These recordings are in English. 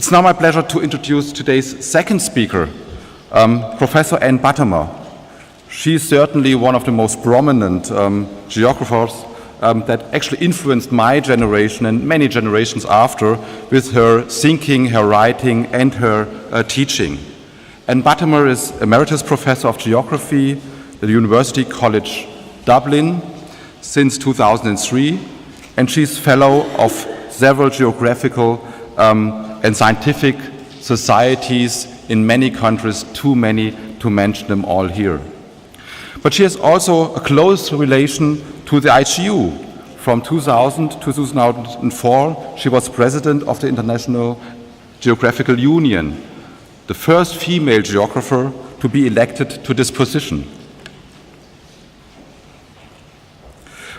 It's now my pleasure to introduce today's second speaker, Professor Ann Buttimer. She is certainly one of the most prominent geographers that actually influenced my generation and many generations after with her thinking, her writing, and her teaching. Ann Buttimer is Emeritus Professor of Geography at the University College Dublin since 2003, and she's Fellow of several geographical and scientific societies in many countries, too many to mention them all here. But she has also a close relation to the IGU. From 2000 to 2004, she was president of the International Geographical Union, the first female geographer to be elected to this position.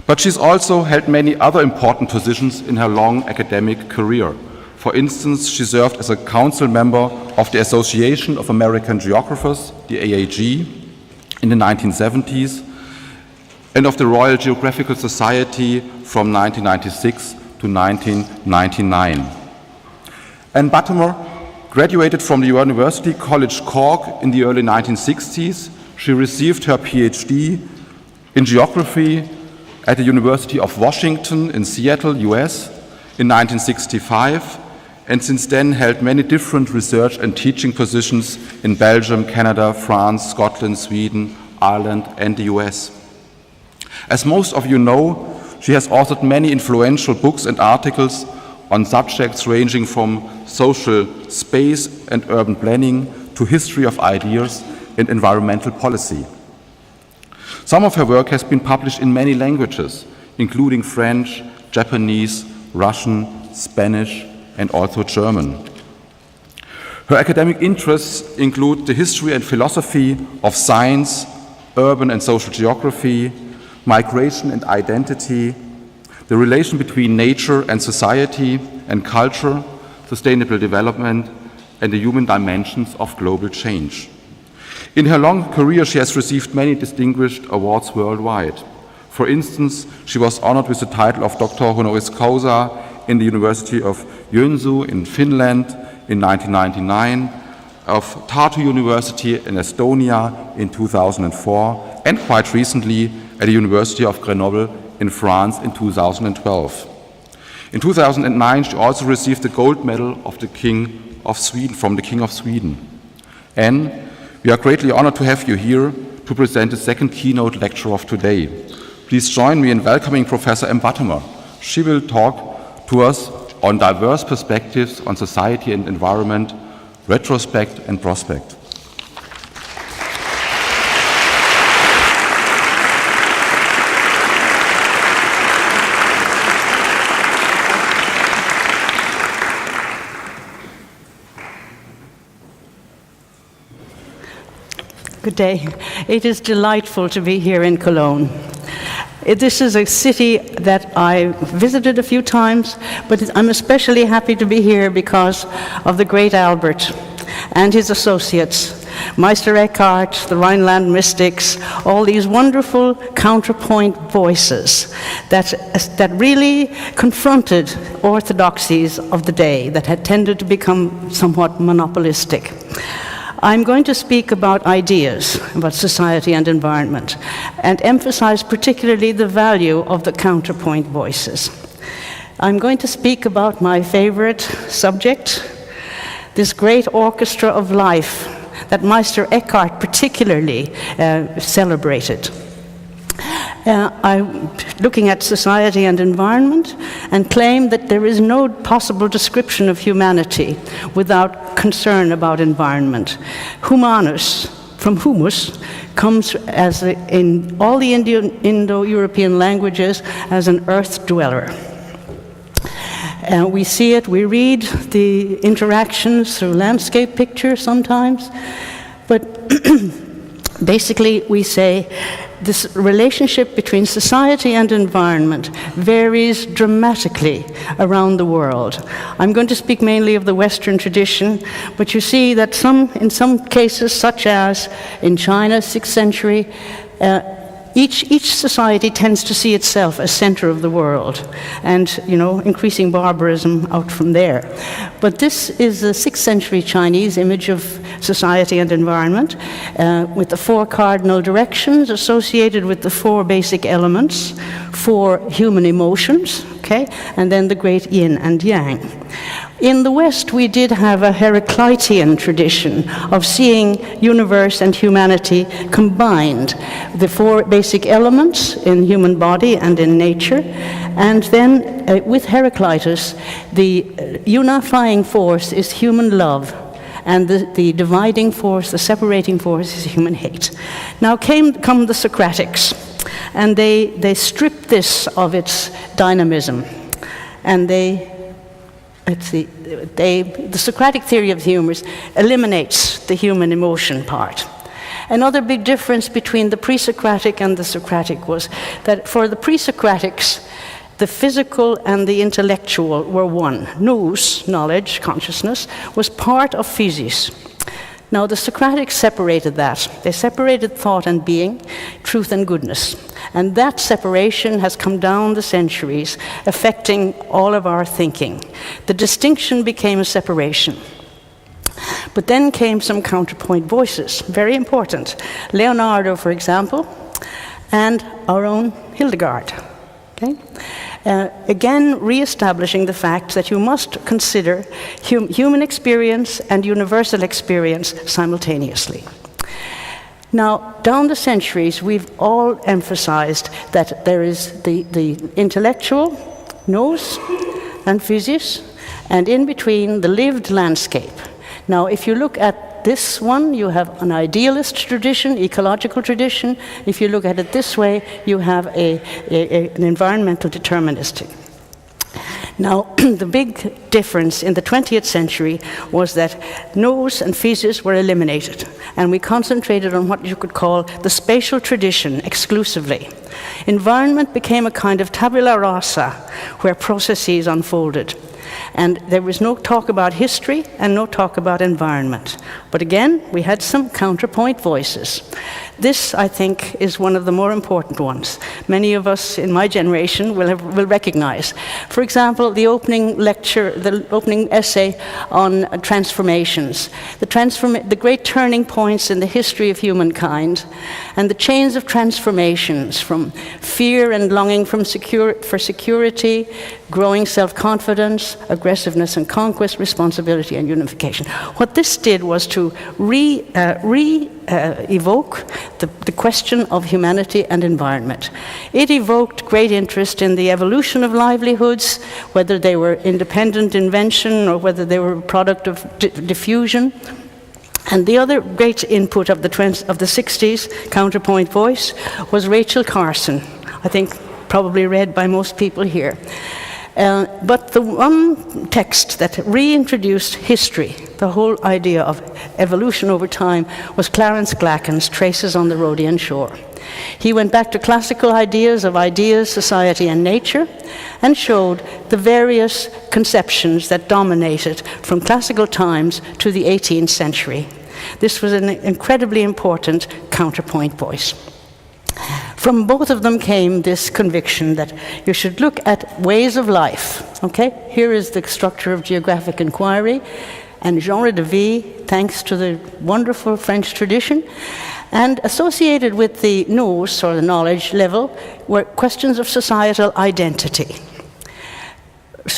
But she's also held many other important positions in her long academic career. For instance, she served as a council member of the Association of American Geographers, the AAG, in the 1970s, and of the Royal Geographical Society from 1996 to 1999. Ann Buttimer graduated from the University College Cork in the early 1960s. She received her PhD in geography at the University of Washington in Seattle, US, in 1965, and since then held many different research and teaching positions in Belgium, Canada, France, Scotland, Sweden, Ireland, and the US. As most of you know, she has authored many influential books and articles on subjects ranging from social space and urban planning to history of ideas and environmental policy. Some of her work has been published in many languages, including French, Japanese, Russian, Spanish, and also German. Her academic interests include the history and philosophy of science, urban and social geography, migration and identity, the relation between nature and society and culture, sustainable development, and the human dimensions of global change. In her long career, she has received many distinguished awards worldwide. For instance, she was honored with the title of Doctor Honoris Causa in the University of Joensuu in Finland in 1999, of Tartu University in Estonia in 2004, and quite recently at the University of Grenoble in France in 2012. In 2009, she also received the gold medal of the King of Sweden, from the King of Sweden. And we are greatly honored to have you here to present the second keynote lecture of today. Please join me in welcoming Professor Ann Buttimer. She will talk to us on diverse perspectives on society and environment, retrospect and prospect. Good day. It is delightful to be here in Cologne. This is a city that I visited a few times, but I'm especially happy to be here because of the great Albert and his associates, Meister Eckhart, the Rhineland mystics, all these wonderful counterpoint voices that really confronted orthodoxies of the day that had tended to become somewhat monopolistic. I'm going to speak about ideas, about society and environment, and emphasize particularly the value of the counterpoint voices. I'm going to speak about my favorite subject, this great orchestra of life that Meister Eckhart particularly celebrated. I'm looking at society and environment and claim that there is no possible description of humanity without concern about environment. Humanus, from humus, comes as in all the Indo-European languages as an earth dweller. We see it, we read the interactions through landscape pictures sometimes, but basically we say this relationship between society and environment varies dramatically around the world. I'm going to speak mainly of the Western tradition, but you see that in some cases, such as in China, 6th century, Each society tends to see itself as center of the world, and increasing barbarism out from there. But this is a 6th century Chinese image of society and environment, with the 4 cardinal directions associated with the 4 basic elements, 4 human emotions, okay, and then the great yin and yang. In the West, we did have a Heraclitean tradition of seeing universe and humanity combined, the 4 basic elements in human body and in nature, and then with Heraclitus, the unifying force is human love, and the dividing force, the separating force, is human hate. Now come the Socratics, and they stripped this of its dynamism, and the Socratic theory of humors eliminates the human emotion part. Another big difference between the pre-Socratic and the Socratic was that for the pre-Socratics, the physical and the intellectual were one. Nous, knowledge, consciousness, was part of physis. Now, the Socratics separated that. They separated thought and being, truth and goodness. And that separation has come down the centuries, affecting all of our thinking. The distinction became a separation. But then came some counterpoint voices, very important. Leonardo, for example, and our own Hildegard. Okay? Again, re-establishing the fact that you must consider human experience and universal experience simultaneously. Now, down the centuries, we've all emphasized that there is the intellectual, nous, and physis, and in between, the lived landscape. Now, if you look at this one, you have an idealist tradition, ecological tradition. If you look at it this way, you have an environmental deterministic. Now, the big difference in the 20th century was that nous and physis were eliminated, and we concentrated on what you could call the spatial tradition exclusively. Environment became a kind of tabula rasa, where processes unfolded. And there was no talk about history and no talk about environment. But again, we had some counterpoint voices. This, I think, is one of the more important ones. Many of us in my generation will recognize. For example, the opening lecture, the opening essay on transformations, the great turning points in the history of humankind, and the chains of transformations from fear and longing for security, growing self-confidence, aggressiveness and conquest, responsibility and unification. What this did was to evoke the question of humanity and environment. It evoked great interest in the evolution of livelihoods, whether they were independent invention or whether they were a product of diffusion. And the other great input of the 60s, counterpoint voice, was Rachel Carson, I think probably read by most people here. But the one text that reintroduced history, the whole idea of evolution over time, was Clarence Glacken's Traces on the Rhodian Shore. He went back to classical ideas of ideas, society, and nature, and showed the various conceptions that dominated from classical times to the 18th century. This was an incredibly important counterpoint voice. From both of them came this conviction that you should look at ways of life. Okay, here is the structure of geographic inquiry, and genre de vie, thanks to the wonderful French tradition, and associated with the nous, or the knowledge level, were questions of societal identity.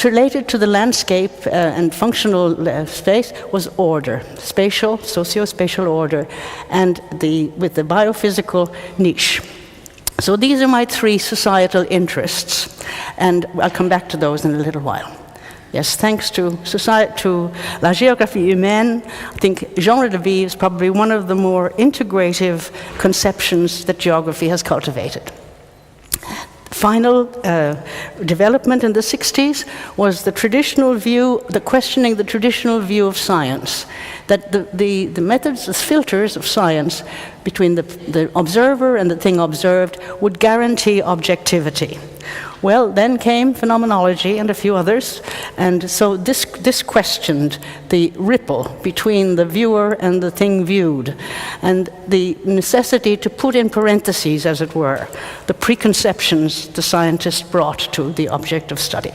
Related to the landscape and functional space was order, spatial, socio-spatial order, and with the biophysical niche. So these are my 3 societal interests, and I'll come back to those in a little while. Yes, thanks to La Géographie Humaine, I think genre de vie is probably one of the more integrative conceptions that geography has cultivated. Final development in the 60s was the traditional view, questioning the traditional view of science, that the methods, the filters of science between the observer and the thing observed would guarantee objectivity. Well, then came phenomenology and a few others, and so this questioned the ripple between the viewer and the thing viewed. and the necessity to put in parentheses, as it were, the preconceptions the scientist brought to the object of study.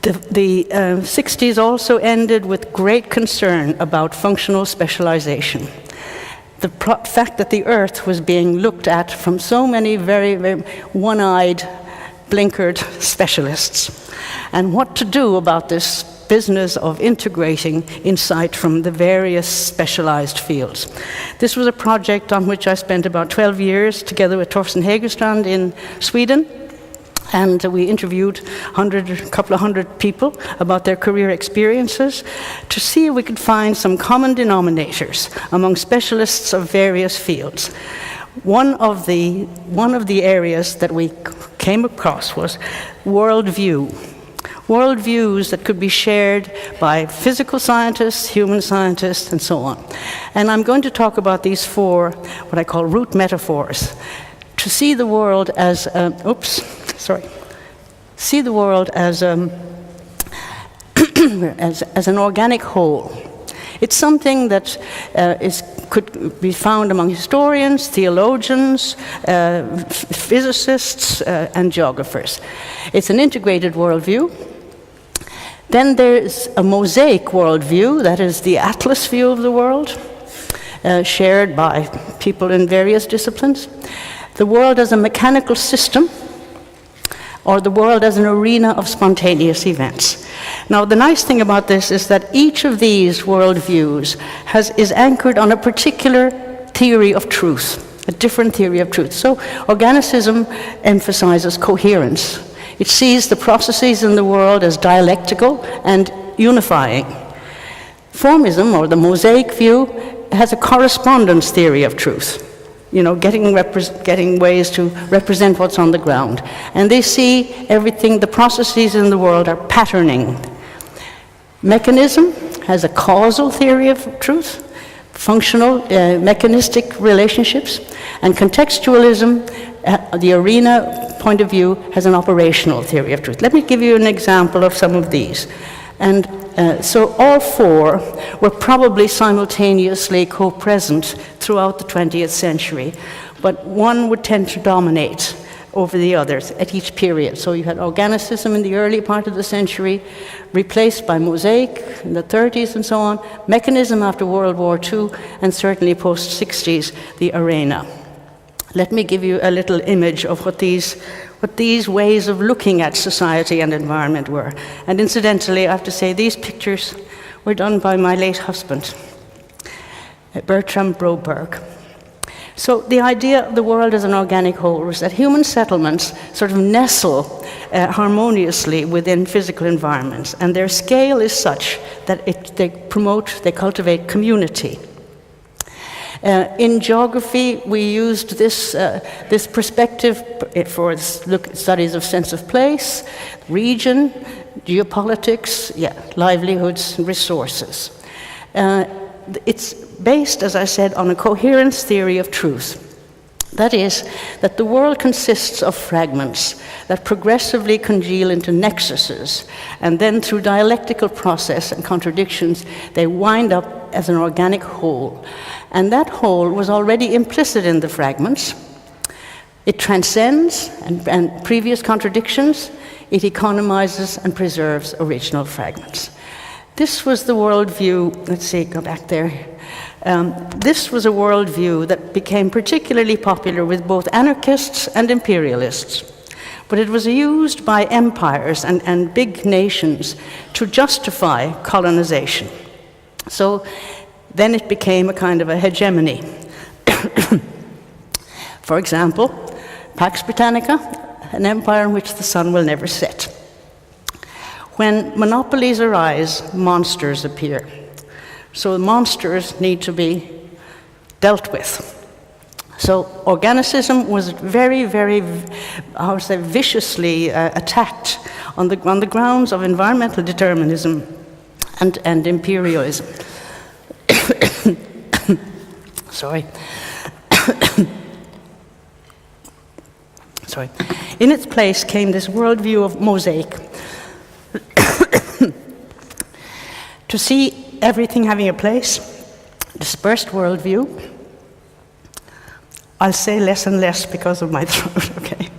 The 60s also ended with great concern about functional specialization. The fact that the Earth was being looked at from so many very, very one-eyed, blinkered specialists, and what to do about this business of integrating insight from the various specialized fields. This was a project on which I spent about 12 years together with Torsten Hägerstrand in Sweden. And we interviewed a couple of hundred people about their career experiences to see if we could find some common denominators among specialists of various fields. One of the areas that we came across was worldview. Worldviews that could be shared by physical scientists, human scientists, and so on. And I'm going to talk about these four, what I call root metaphors. To see the world as, see the world as, as an organic whole. It's something that could be found among historians, theologians, physicists, and geographers. It's an integrated worldview. Then there's a mosaic worldview, that is the atlas view of the world, shared by people in various disciplines. The world as a mechanical system, or the world as an arena of spontaneous events. Now, the nice thing about this is that each of these worldviews is anchored on a particular theory of truth, a different theory of truth. So, organicism emphasizes coherence. It sees the processes in the world as dialectical and unifying. Formism, or the mosaic view, has a correspondence theory of truth. You know, getting ways to represent what's on the ground. And they see everything, the processes in the world are patterning. Mechanism has a causal theory of truth, functional, mechanistic relationships, and contextualism, the arena point of view, has an operational theory of truth. Let me give you an example of some of these. And so all four were probably simultaneously co-present throughout the 20th century, but one would tend to dominate over the others at each period. So you had organicism in the early part of the century, replaced by mosaic in the 30s and so on, mechanism after World War II, and certainly post-60s, the arena. Let me give you a little image of what these ways of looking at society and environment were. And incidentally, I have to say, these pictures were done by my late husband, Bertram Broberg. So the idea of the world as an organic whole was that human settlements sort of nestle harmoniously within physical environments, and their scale is such that they cultivate community. In geography, we used this perspective for studies of sense of place, region, geopolitics, livelihoods, and resources. It's based, as I said, on a coherence theory of truth. That is, that the world consists of fragments that progressively congeal into nexuses, and then through dialectical process and contradictions, they wind up as an organic whole. And that whole was already implicit in the fragments. It transcends and previous contradictions. It economizes and preserves original fragments. This was the worldview, let's see, go back there. This was a worldview that became particularly popular with both anarchists and imperialists. But it was used by empires and big nations to justify colonization. So then it became a kind of a hegemony. For example, Pax Britannica, an empire in which the sun will never set. When monopolies arise, monsters appear. So monsters need to be dealt with. So organicism was very, very, I would say, viciously attacked on the grounds of environmental determinism and imperialism. Sorry. Sorry. In its place came this worldview of mosaic. To see everything having a place, dispersed worldview. I'll say less and less because of my throat, okay?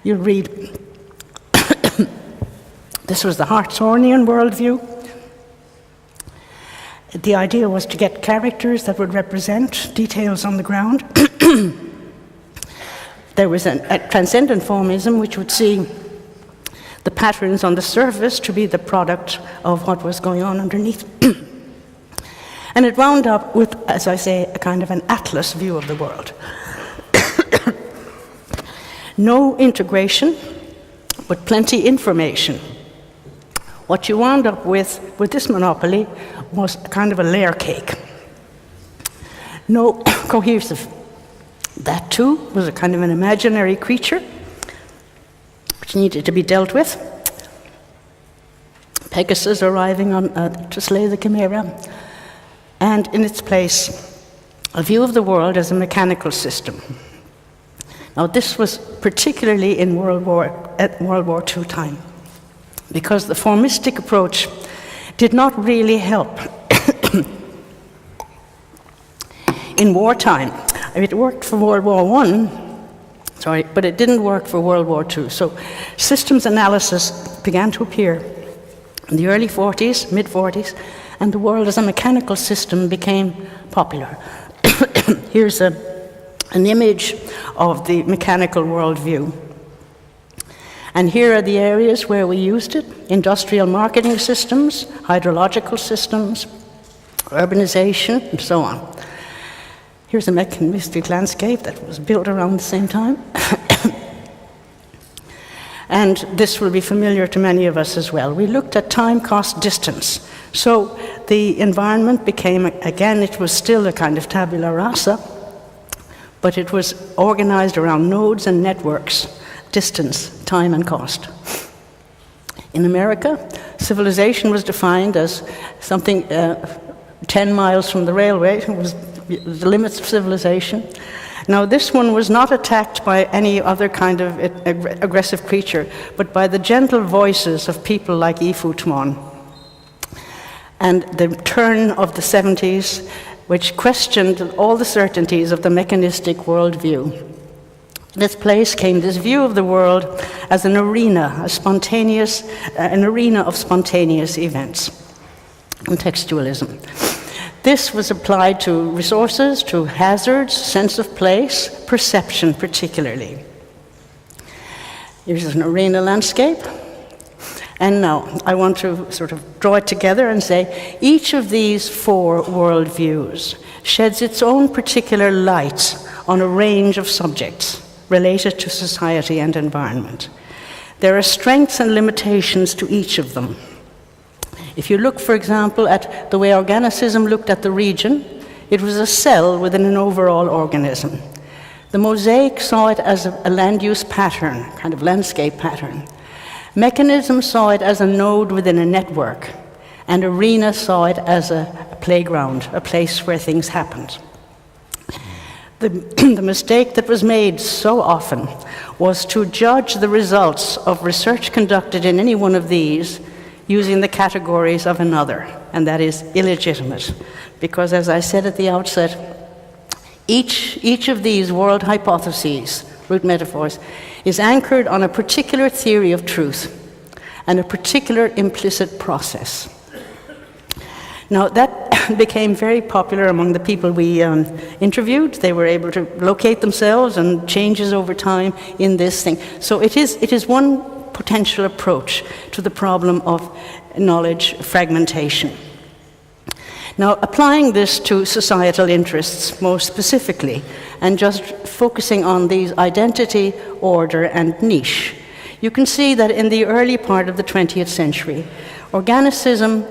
You'll read. This was the Hartsonian worldview. The idea was to get characters that would represent details on the ground. There was a transcendent formism, which would see the patterns on the surface to be the product of what was going on underneath. And it wound up with, as I say, a kind of an atlas view of the world. No integration, but plenty information. What you wound up with this monopoly was kind of a layer cake. No cohesive. That too was a kind of an imaginary creature which needed to be dealt with. Pegasus arriving to slay the chimera, and in its place, a view of the world as a mechanical system. Now, this was particularly in World War II time, because the formistic approach did not really help. In wartime, it worked for World War I, but it didn't work for World War II. So systems analysis began to appear in the early 40s, mid-40s, and the world as a mechanical system became popular. Here's an image of the mechanical worldview. And here are the areas where we used it: industrial marketing systems, hydrological systems, urbanization, and so on. Here's a mechanistic landscape that was built around the same time. And this will be familiar to many of us as well. We looked at time, cost, distance. So the environment became, again, it was still a kind of tabula rasa, but it was organized around nodes and networks: distance, time, and cost. In America, civilization was defined as something 10 miles from the railway. It was the limits of civilization. Now, this one was not attacked by any other kind of aggressive creature, but by the gentle voices of people like Ifu Tmon. And the turn of the 70s, which questioned all the certainties of the mechanistic worldview. In its place came this view of the world as an arena, an arena of spontaneous events, contextualism. This was applied to resources, to hazards, sense of place, perception particularly. Here's an arena landscape. And now I want to sort of draw it together and say each of these four worldviews sheds its own particular light on a range of subjects related to society and environment. There are strengths and limitations to each of them. If you look, for example, at the way organicism looked at the region, it was a cell within an overall organism. The mosaic saw it as a land use pattern, kind of landscape pattern. Mechanism saw it as a node within a network, and arena saw it as a playground, a place where things happened. The mistake that was made so often was to judge the results of research conducted in any one of these using the categories of another, and that is illegitimate. Because as I said at the outset, each of these world hypotheses, root metaphors, is anchored on a particular theory of truth and a particular implicit process. Now, that became very popular among the people we interviewed. They were able to locate themselves and changes over time in this thing. So it is one potential approach to the problem of knowledge fragmentation. Now, applying this to societal interests more specifically, and just focusing on these identity, order, and niche, you can see that in the early part of the 20th century, organicism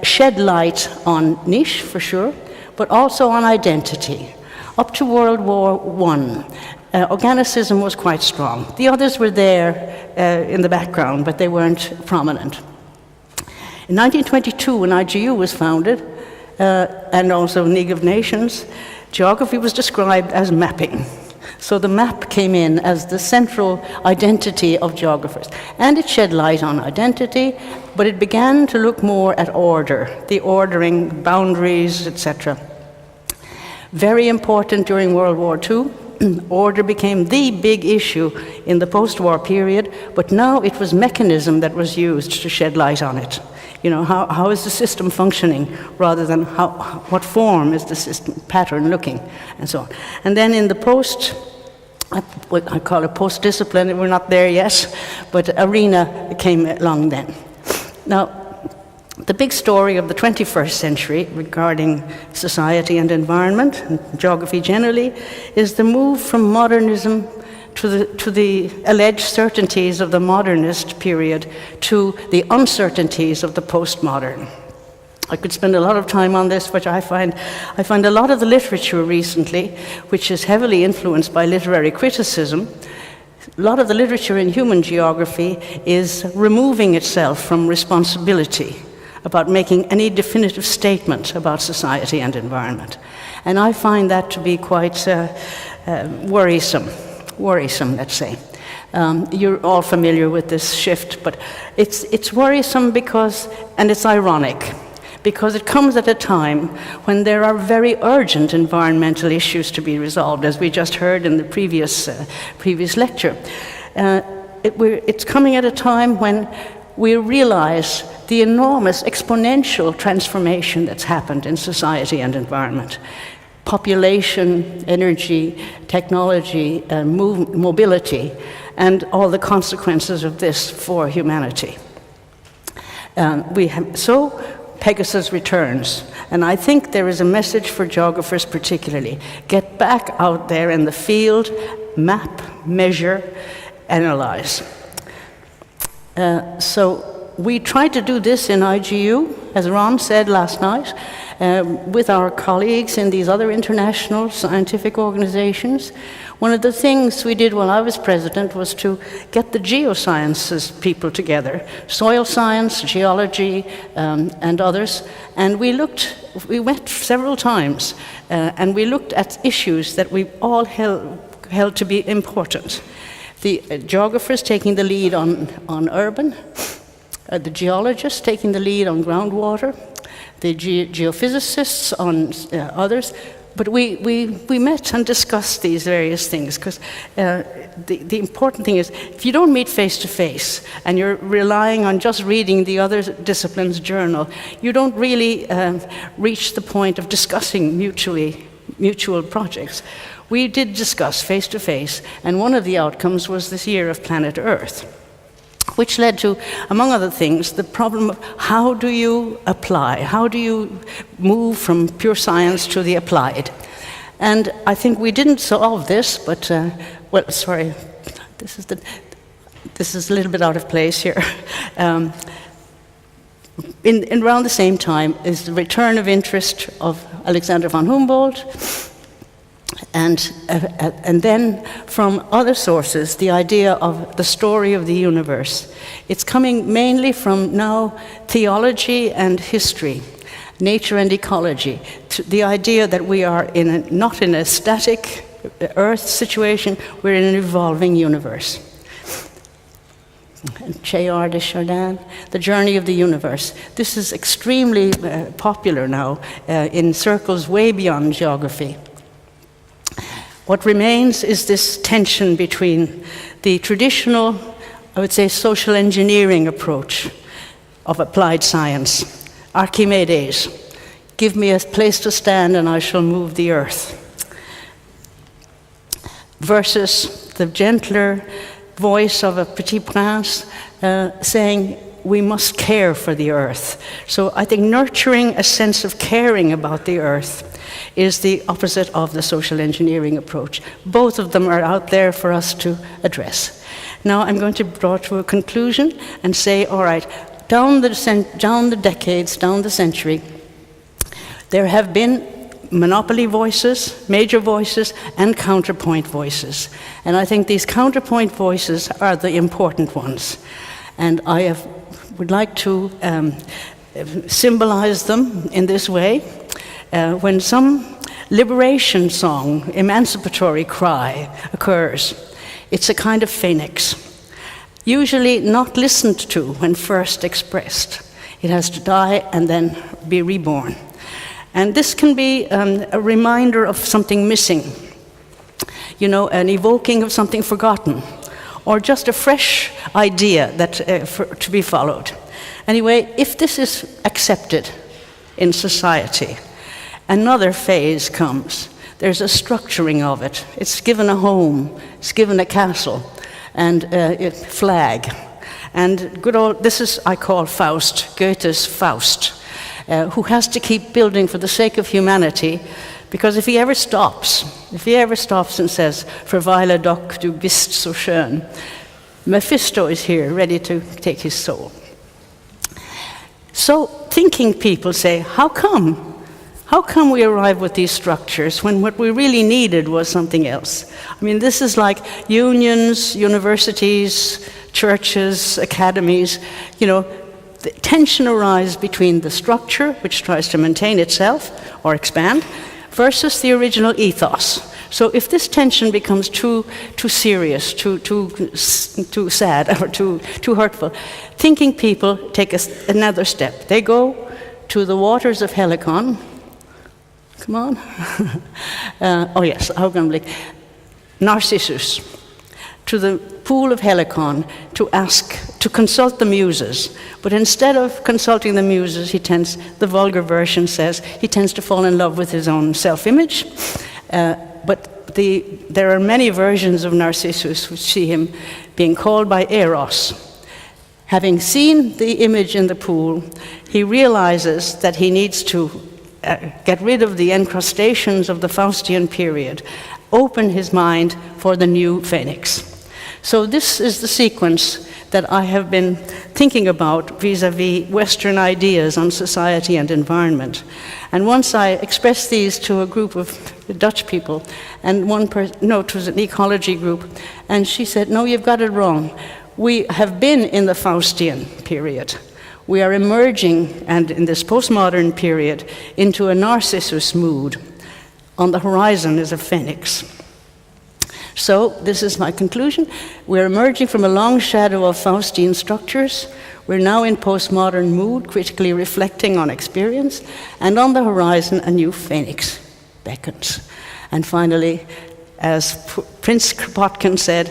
shed light on niche, for sure, but also on identity. Up to World War I, organicism was quite strong. The others were there in the background, but they weren't prominent. In 1922, when IGU was founded, and also League of Nations, geography was described as mapping. So the map came in as the central identity of geographers. And it shed light on identity, but it began to look more at order, the ordering, boundaries, etc. Very important during World War II. Order became the big issue in the post-war period, but now it was mechanism that was used to shed light on it. You know, how is the system functioning, rather than what form is the system pattern looking, and so on. And then in the what I call it post-discipline, we're not there yet, but arena came along then. Now, the big story of the 21st century regarding society and environment, and geography generally, is the move from modernism to the alleged certainties of the modernist period to the uncertainties of the postmodern. I could spend a lot of time on this, but I find a lot of the literature recently, which is heavily influenced by literary criticism, a lot of the literature in human geography is removing itself from responsibility about making any definitive statement about society and environment. And I find that to be quite worrisome, let's say. You're all familiar with this shift, but it's worrisome because, and it's ironic, because it comes at a time when there are very urgent environmental issues to be resolved, as we just heard in the previous lecture. It's coming at a time when we realize the enormous exponential transformation that's happened in society and environment. Population, energy, technology, mobility, and all the consequences of this for humanity. So Pegasus returns, and I think there is a message for geographers particularly. Get back out there in the field, map, measure, analyze. So we tried to do this in IGU, as Ron said last night, with our colleagues in these other international scientific organizations. One of the things we did while I was president was to get the geosciences people together, soil science, geology, and others, and we went several times, and we looked at issues that we all held to be important. The geographers taking the lead on urban, the geologists taking the lead on groundwater, the geophysicists on others. But we met and discussed these various things, because the important thing is, if you don't meet face to face and you're relying on just reading the other discipline's journal, you don't really reach the point of discussing mutual projects. We did discuss face to face, and one of the outcomes was this year of Planet Earth, which led to, among other things, the problem of how do you apply? How do you move from pure science to the applied? And I think we didn't solve this, but, well, sorry, this is a little bit out of place here. In around the same time is the return of interest of Alexander von Humboldt, and then from other sources, the idea of the story of the universe. It's coming mainly from now theology and history, nature and ecology, to the idea that we are not in a static Earth situation, we're in an evolving universe. J.R. Desjardins, The Journey of the Universe. This is extremely popular now in circles way beyond geography. What remains is this tension between the traditional, I would say, social engineering approach of applied science. Archimedes, give me a place to stand and I shall move the earth. Versus the gentler voice of a Petit Prince saying, we must care for the earth. So I think nurturing a sense of caring about the earth is the opposite of the social engineering approach. Both of them are out there for us to address. Now I'm going to draw to a conclusion and say, all right, down the decades, down the century, there have been monopoly voices, major voices, and counterpoint voices. And I think these counterpoint voices are the important ones. And I would like to symbolize them in this way. When some liberation song, emancipatory cry occurs, it's a kind of phoenix, usually not listened to when first expressed. It has to die and then be reborn. And this can be a reminder of something missing, you know, an evoking of something forgotten, or just a fresh idea that to be followed. Anyway, if this is accepted in society, another phase comes. There's a structuring of it. It's given a home, it's given a castle, and a flag. And good old, this is, I call Faust, Goethe's Faust, who has to keep building for the sake of humanity, because if he ever stops and says, "Verweile doch, du bist so schön," Mephisto is here, ready to take his soul. So thinking people say, how come? How come we arrive with these structures when what we really needed was something else? I mean, this is like unions, universities, churches, academies, you know, the tension arises between the structure, which tries to maintain itself or expand, versus the original ethos. So if this tension becomes too serious, too sad, or too hurtful, thinking people take another step. They go to the waters of Helicon. Come on. Oh yes, Augenblick. Narcissus. To the pool of Helicon to consult the muses. But instead of consulting the muses, the vulgar version says, he tends to fall in love with his own self-image. But there are many versions of Narcissus which see him being called by Eros. Having seen the image in the pool, he realizes that he needs to get rid of the encrustations of the Faustian period, open his mind for the new phoenix. So this is the sequence that I have been thinking about vis-à-vis Western ideas on society and environment. And once I expressed these to a group of Dutch people, and it was an ecology group, and she said, "No, you've got it wrong. We have been in the Faustian period. We are emerging, and in this postmodern period, into a Narcissus mood. On the horizon is a phoenix." So this is my conclusion. We're emerging from a long shadow of Faustian structures. We're now in postmodern mood, critically reflecting on experience, and on the horizon, a new phoenix beckons. And finally, as Prince Kropotkin said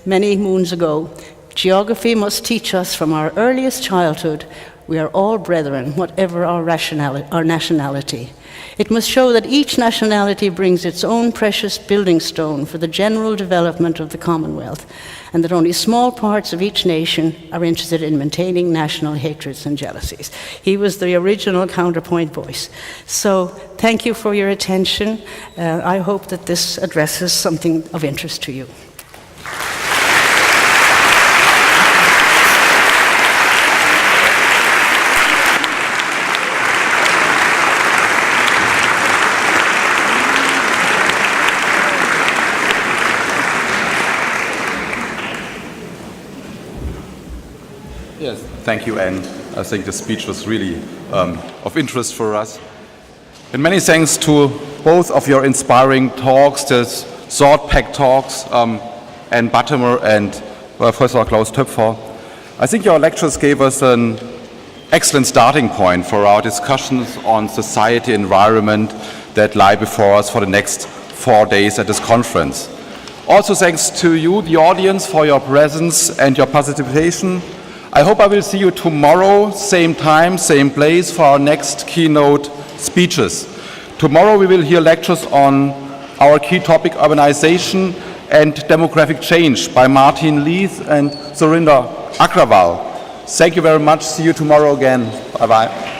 many moons ago, geography must teach us from our earliest childhood we are all brethren, whatever our nationality. It must show that each nationality brings its own precious building stone for the general development of the Commonwealth, and that only small parts of each nation are interested in maintaining national hatreds and jealousies. He was the original counterpoint voice. So thank you for your attention. I hope that this addresses something of interest to you. Yes, thank you, Anne. I think the speech was really of interest for us. And many thanks to both of your inspiring talks, the sword-packed talks, Anne Buttimer and Professor Klaus Töpfer. I think your lectures gave us an excellent starting point for our discussions on society and environment that lie before us for the next 4 days at this conference. Also thanks to you, the audience, for your presence and your participation. I hope I will see you tomorrow, same time, same place, for our next keynote speeches. Tomorrow we will hear lectures on our key topic, urbanization and demographic change, by Martin Leith and Surinder Agrawal. Thank you very much. See you tomorrow again. Bye-bye.